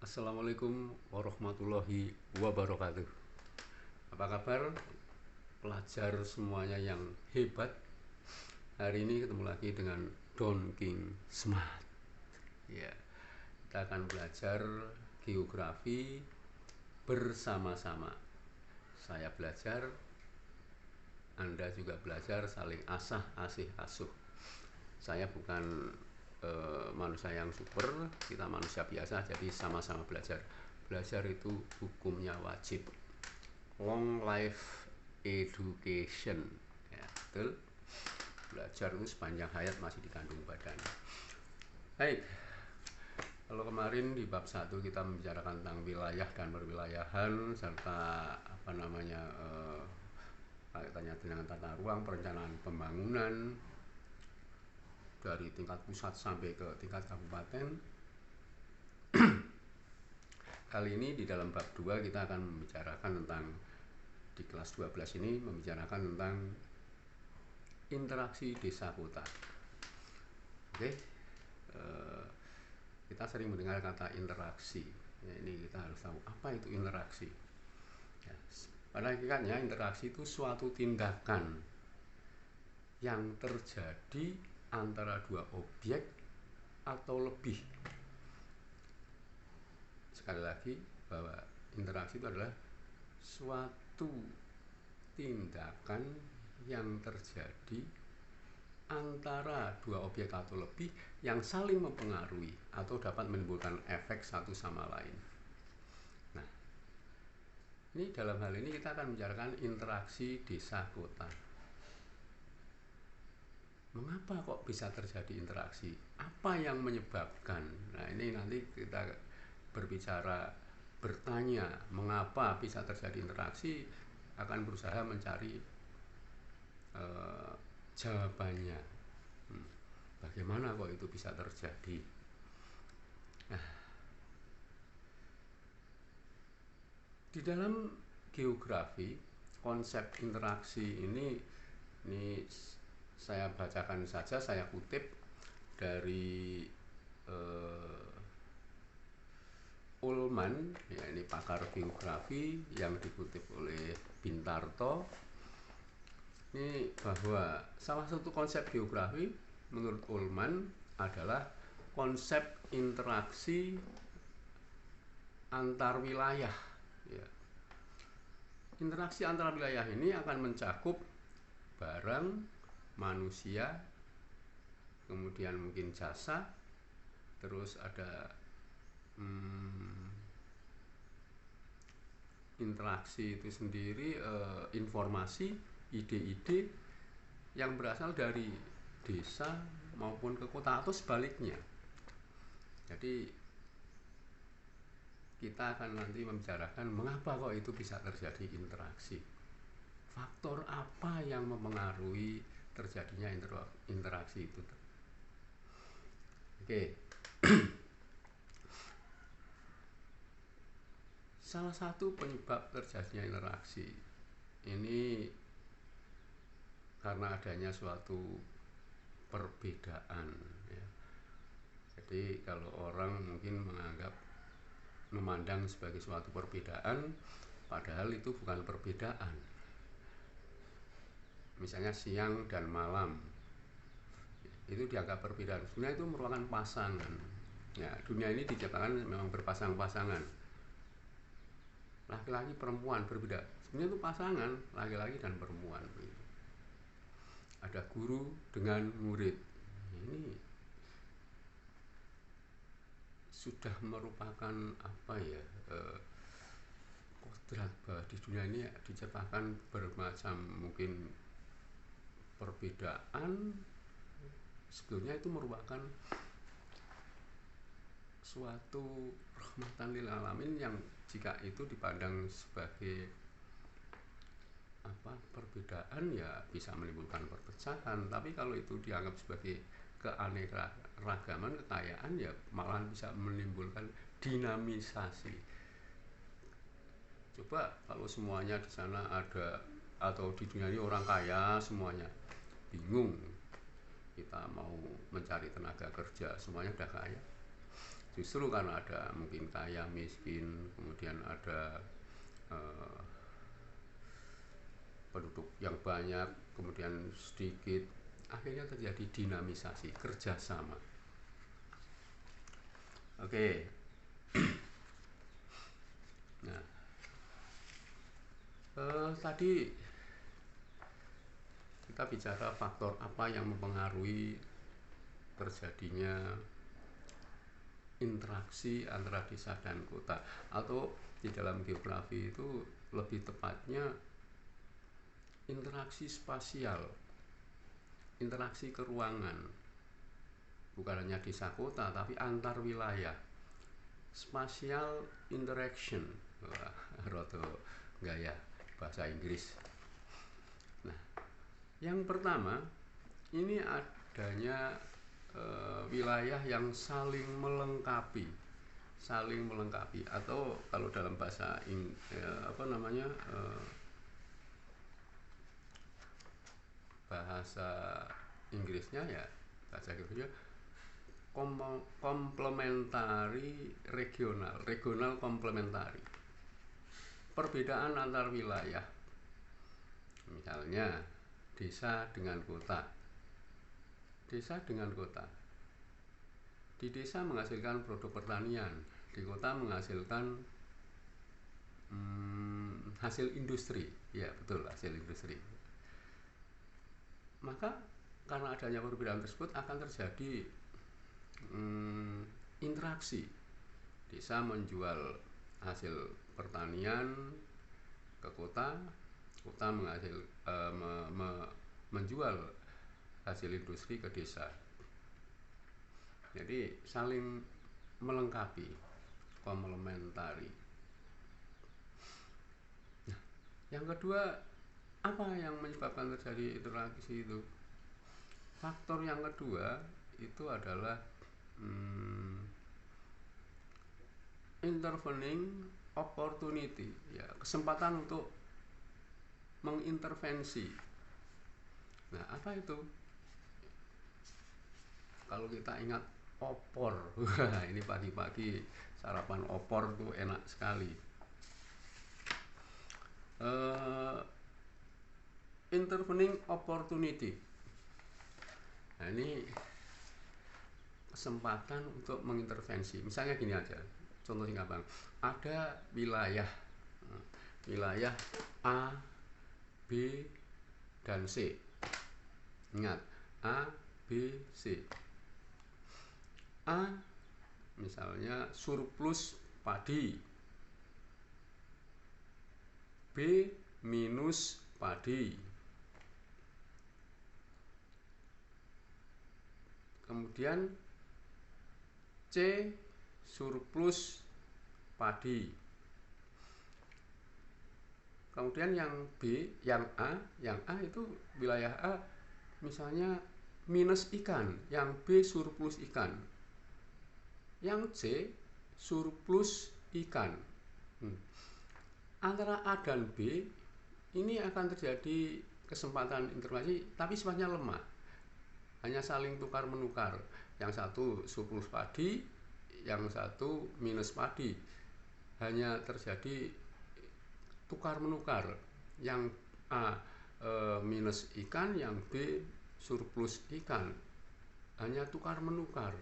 Assalamualaikum warahmatullahi wabarakatuh. Apa kabar pelajar semuanya yang hebat? Hari ini ketemu lagi dengan Don King Smart. Ya, kita akan belajar geografi bersama-sama. Saya belajar, Anda juga belajar, saling asah asih asuh. Saya bukan manusia yang super, kita manusia biasa, jadi sama-sama belajar. Belajar itu hukumnya wajib. Long life education, ya, betul. Belajar itu sepanjang hayat masih dikandung badan. Baik, kalau kemarin di bab 1 kita membicarakan tentang wilayah dan perwilayahan serta kaitannya dengan tata ruang, perencanaan pembangunan dari tingkat pusat sampai ke tingkat kabupaten. Kali ini di dalam bab 2 kita akan membicarakan tentang, di kelas 12 ini membicarakan tentang interaksi desa kota. Oke, kita sering mendengar kata interaksi. Ya, ini kita harus tahu apa itu interaksi. Ya, pada hakikatnya interaksi itu suatu tindakan yang terjadi antara dua objek atau lebih. Sekali lagi, bahwa interaksi itu adalah suatu tindakan yang terjadi antara dua objek atau lebih yang saling mempengaruhi atau dapat menimbulkan efek satu sama lain. Nah, ini dalam hal ini kita akan membicarakan interaksi desa kota. Mengapa kok bisa terjadi interaksi? Apa yang menyebabkan? Nah, ini nanti kita bertanya mengapa bisa terjadi interaksi, akan berusaha mencari jawabannya. Bagaimana kok itu bisa terjadi? Nah, di dalam geografi, konsep interaksi ini saya bacakan saja, saya kutip dari Ullman, ya, ini pakar geografi yang dikutip oleh Bintarto. Ini bahwa salah satu konsep geografi menurut Ullman adalah konsep interaksi antar wilayah. Ya. Interaksi antar wilayah ini akan mencakup barang, manusia, kemudian mungkin jasa, terus ada interaksi itu sendiri, informasi, ide-ide yang berasal dari desa maupun ke kota atau sebaliknya. Jadi kita akan nanti membicarakan mengapa kok itu bisa terjadi interaksi. Faktor apa yang mempengaruhi terjadinya interaksi itu? Oke. Salah satu penyebab terjadinya interaksi ini karena adanya suatu perbedaan, ya. Jadi kalau orang mungkin memandang sebagai suatu perbedaan, padahal itu bukan perbedaan. Misalnya siang dan malam, itu dianggap perbedaan. Sebenarnya itu merupakan pasangan. Ya, dunia ini diciptakan memang berpasang-pasangan. Laki-laki perempuan berbeda. Sebenarnya itu pasangan laki-laki dan perempuan. Ada guru dengan murid. Ini sudah merupakan kodrat bahwa di dunia ini diciptakan bermacam mungkin perbedaan. Sebetulnya itu merupakan suatu rahmatan lil alamin yang jika itu dipandang sebagai perbedaan, ya bisa menimbulkan perpecahan. Tapi kalau itu dianggap sebagai keanekaragaman, kekayaan, ya malah bisa menimbulkan dinamisasi. Coba kalau semuanya di sana ada, atau di dunia ini orang kaya semuanya, bingung kita mau mencari tenaga kerja, semuanya udah kaya. Justru karena ada mungkin kaya miskin, kemudian ada eh, penduduk yang banyak, kemudian sedikit, akhirnya terjadi dinamisasi kerjasama. Oke, nah tadi kita bicara faktor apa yang mempengaruhi terjadinya interaksi antara desa dan kota, atau di dalam geografi itu lebih tepatnya interaksi spasial, interaksi keruangan, bukan hanya desa kota tapi antar wilayah, spatial interaction. Wah, roto gaya bahasa Inggris. Nah, yang pertama ini adanya wilayah yang saling melengkapi, atau kalau dalam bahasa bahasa Inggrisnya ya, bahasa Inggrisnya komplementari regional, regional komplementari. Perbedaan antar wilayah, misalnya desa dengan kota. Desa dengan kota. Di desa menghasilkan produk pertanian, di kota menghasilkan hasil industri. Ya betul, hasil industri. Maka karena adanya perbedaan tersebut akan terjadi interaksi. Desa menjual hasil pertanian ke kota, kota menjual hasil industri ke desa. Jadi saling melengkapi, komplementari. Nah, yang kedua, apa yang menyebabkan terjadi interaksi itu? Faktor yang kedua itu adalah intervening opportunity, ya, kesempatan untuk mengintervensi. Nah, apa itu? Kalau kita ingat opor, ini pagi-pagi sarapan opor tuh enak sekali. Intervening opportunity. Nah, ini kesempatan untuk mengintervensi. Misalnya gini aja, contoh singkat bang. Ada wilayah A, B, dan C. Ingat, A, B, C. A misalnya surplus padi, B minus padi, kemudian C surplus padi, kemudian yang B, yang A itu wilayah A misalnya minus ikan, yang B surplus ikan, yang C surplus ikan. Antara A dan B ini akan terjadi kesempatan intervensi, tapi sifatnya lemah, hanya saling tukar menukar. Yang satu surplus padi, yang satu minus padi, hanya terjadi tukar menukar. Yang A minus ikan, yang B surplus ikan, hanya tukar menukar.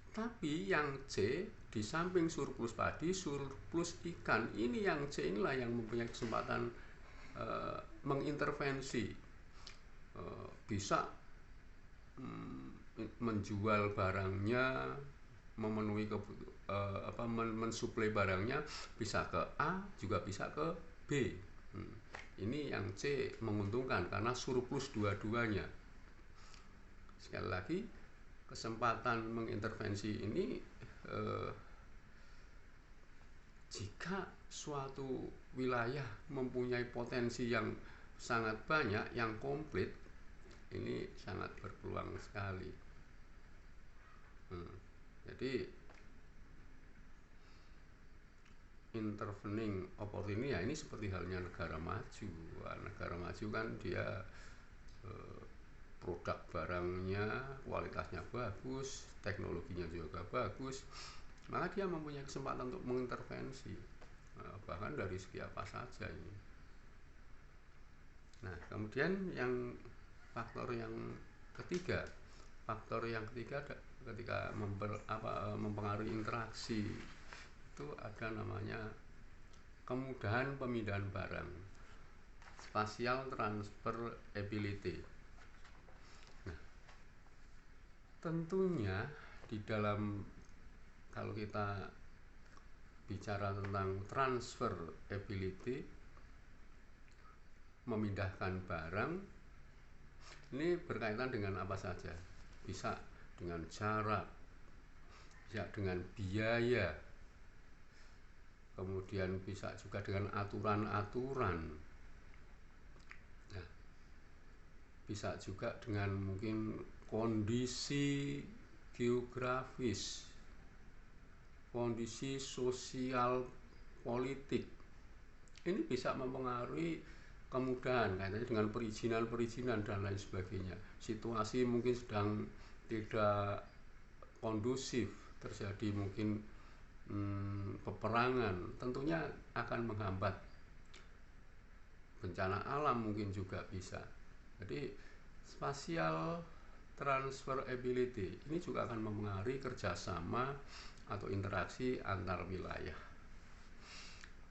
Tapi yang C di samping surplus padi, surplus ikan, ini yang C inilah yang mempunyai kesempatan mengintervensi, bisa menjual barangnya, memenuhi mensuplai barangnya, bisa ke A juga bisa ke B. Ini yang C menguntungkan karena surplus dua-duanya. Sekali lagi, kesempatan mengintervensi ini jika suatu wilayah mempunyai potensi yang sangat banyak, yang komplit, ini sangat berpeluang sekali. Jadi intervening opportunity ya, ini seperti halnya negara maju. Negara maju kan dia produk barangnya kualitasnya bagus, teknologinya juga bagus, maka dia mempunyai kesempatan untuk mengintervensi, bahkan dari segi apa saja ini. Nah, kemudian yang faktor yang ketiga ketika mempengaruhi interaksi itu ada namanya kemudahan pemindahan barang, spatial transfer ability. Nah, tentunya di dalam, kalau kita bicara tentang transfer ability, memindahkan barang, ini berkaitan dengan apa saja. Bisa dengan jarak, bisa dengan biaya, kemudian bisa juga dengan aturan-aturan. Nah, bisa juga dengan mungkin kondisi geografis, kondisi sosial politik. Ini bisa mempengaruhi kemudahan kaitannya dengan perizinan dan lain sebagainya. Situasi mungkin sedang tidak kondusif, terjadi mungkin peperangan, tentunya akan menghambat. Bencana alam mungkin juga bisa. Jadi spatial transferability ini juga akan mempengaruhi kerjasama atau interaksi antar wilayah.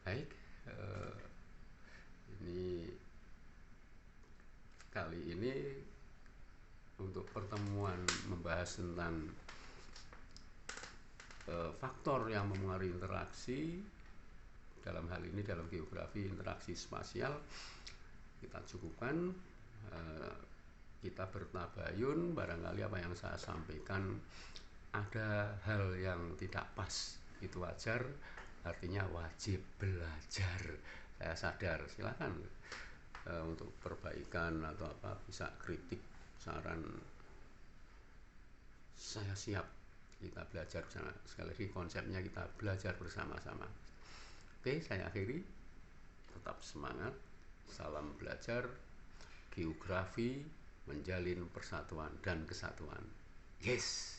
Baik, ini kali ini untuk pertemuan membahas tentang faktor yang mempengaruhi interaksi, dalam hal ini dalam geografi interaksi spasial, kita cukupkan. Kita bertabayun, barangkali apa yang saya sampaikan ada hal yang tidak pas, itu wajar, artinya wajib belajar. Saya sadar, silakan untuk perbaikan atau apa, bisa kritik, saran, saya siap. Kita belajar bersama. Sekali lagi konsepnya kita belajar bersama-sama. Oke, saya akhiri. Tetap semangat. Salam belajar. Geografi menjalin persatuan dan kesatuan. Yes.